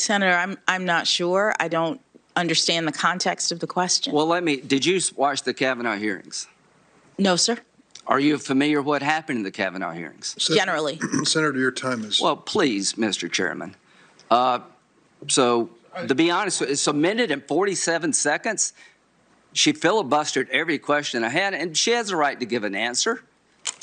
Senator, I'm not sure. I don't understand the context of the question. Well, did you watch the Kavanaugh hearings? No, sir. Are you familiar what happened in the Kavanaugh hearings? Generally. Senator, your time is... Well, please, Mr. Chairman. So to be honest, it's a minute and 47 seconds. She filibustered every question I had, and she has a right to give an answer.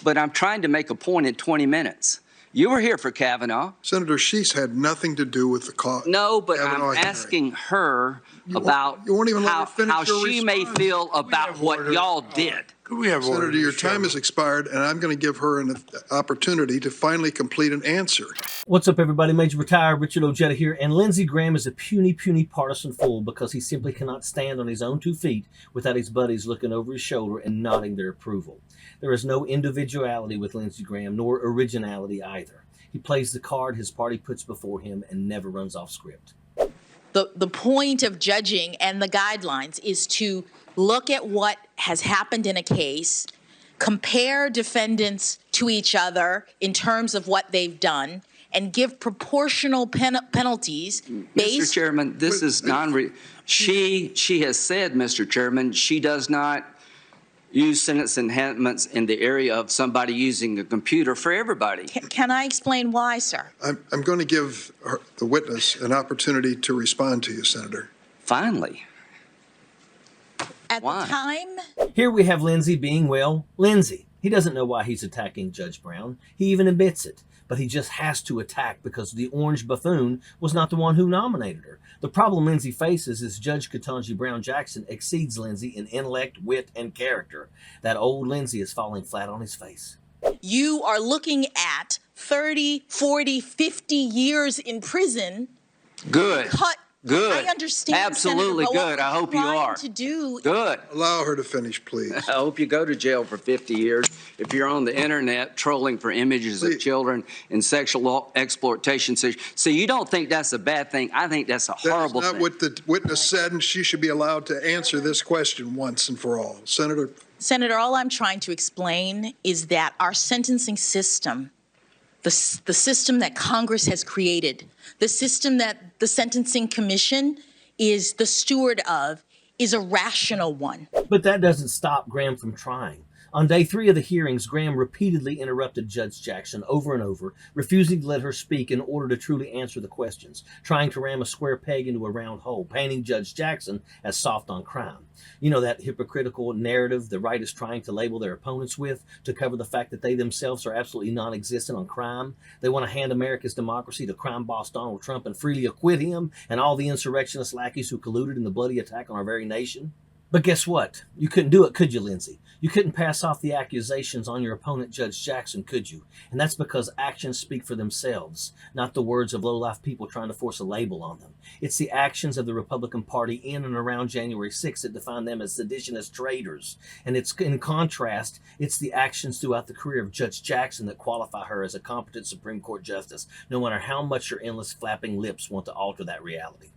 But I'm trying to make a point in 20 minutes. You were here for Kavanaugh. Senator, she's had nothing to do with the cause. No, but I'm asking her about how she may feel about what y'all did. Senator, your time has expired, and I'm going to give her an opportunity to finally complete an answer. What's up, everybody? Major Retired Richard Ojeda here, and Lindsey Graham is a puny partisan fool because he simply cannot stand on his own 2 feet without his buddies looking over his shoulder and nodding their approval. There is no individuality with Lindsey Graham, nor originality either. He plays the card his party puts before him and never runs off script. The point of judging and the guidelines is to look at what has happened in a case, compare defendants to each other in terms of what they've done, and give proportional penalties based... Mr. Chairman, this is she has said, Mr. Chairman, she does not use sentence enhancements in the area of somebody using a computer for everybody. Can I explain why, sir? I'm going to give the witness an opportunity to respond to you, Senator. Finally. At the time... Here we have Lindsey being, well, Lindsey. He doesn't know why he's attacking Judge Brown. He even admits it. But he just has to attack because the orange buffoon was not the one who nominated her. The problem Lindsey faces is Judge Ketanji Brown Jackson exceeds Lindsey in intellect, wit, and character. That old Lindsey is falling flat on his face. You are looking at 30, 40, 50 years in prison. Good. Good. I understand. Absolutely Senator, good. I hope you are. Good. Allow her to finish, please. I hope you go to jail for 50 years if you're on the internet trolling for images of children in sexual exploitation. So you don't think that's a bad thing? I think that's a horrible thing. That's not what the witness said, and she should be allowed to answer this question once and for all. Senator, all I'm trying to explain is that our sentencing system, the system that Congress has created, the system that the Sentencing Commission is the steward of, is a rational one. But that doesn't stop Graham from trying. On day 3 of the hearings, Graham repeatedly interrupted Judge Jackson over and over, refusing to let her speak in order to truly answer the questions, trying to ram a square peg into a round hole, painting Judge Jackson as soft on crime. You know, that hypocritical narrative the right is trying to label their opponents with to cover the fact that they themselves are absolutely non-existent on crime. They want to hand America's democracy to crime boss Donald Trump and freely acquit him and all the insurrectionist lackeys who colluded in the bloody attack on our very nation. But guess what? You couldn't do it, could you, Lindsey? You couldn't pass off the accusations on your opponent, Judge Jackson, could you? And that's because actions speak for themselves, not the words of low-life people trying to force a label on them. It's the actions of the Republican Party in and around January 6th that define them as seditionist traitors. And it's in contrast, it's the actions throughout the career of Judge Jackson that qualify her as a competent Supreme Court justice, no matter how much your endless flapping lips want to alter that reality.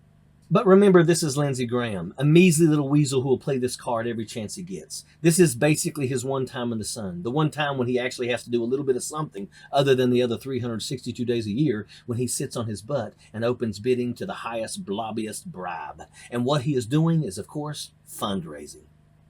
But remember, this is Lindsey Graham, a measly little weasel who will play this card every chance he gets. This is basically his one time in the sun, the one time when he actually has to do a little bit of something other than the other 362 days a year when he sits on his butt and opens bidding to the highest, blobbiest bribe. And what he is doing is, of course, fundraising.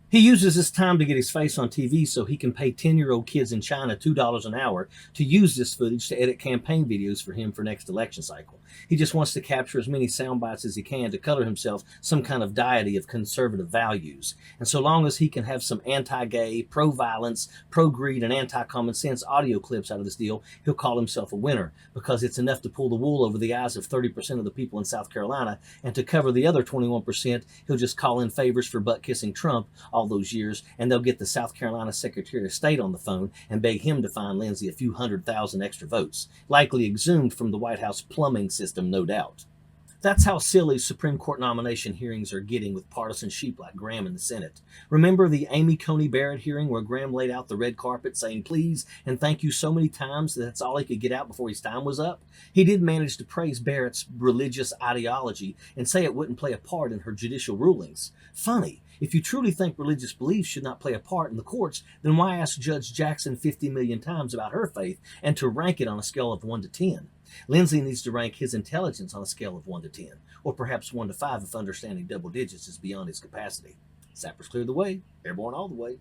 He uses this time to get his face on TV so he can pay 10-year-old kids in China $2 an hour to use this footage to edit campaign videos for him for next election cycle. He just wants to capture as many sound bites as he can to color himself some kind of deity of conservative values. And so long as he can have some anti-gay, pro-violence, pro-greed, and anti-common sense audio clips out of this deal, he'll call himself a winner because it's enough to pull the wool over the eyes of 30% of the people in South Carolina, and to cover the other 21%, he'll just call in favors for butt-kissing Trump all those years, and they'll get the South Carolina Secretary of State on the phone and beg him to find Lindsey a few 100,000 extra votes, likely exhumed from the White House plumbing system, no doubt. That's how silly Supreme Court nomination hearings are getting with partisan sheep like Graham in the Senate. Remember the Amy Coney Barrett hearing where Graham laid out the red carpet saying please and thank you so many times that that's all he could get out before his time was up? He did manage to praise Barrett's religious ideology and say it wouldn't play a part in her judicial rulings. Funny. If you truly think religious beliefs should not play a part in the courts, then why ask Judge Jackson 50 million times about her faith and to rank it on a scale of 1 to 10? Lindsey needs to rank his intelligence on a scale of 1 to 10, or perhaps 1 to 5 if understanding double digits is beyond his capacity. Sappers clear the way. Airborne all the way.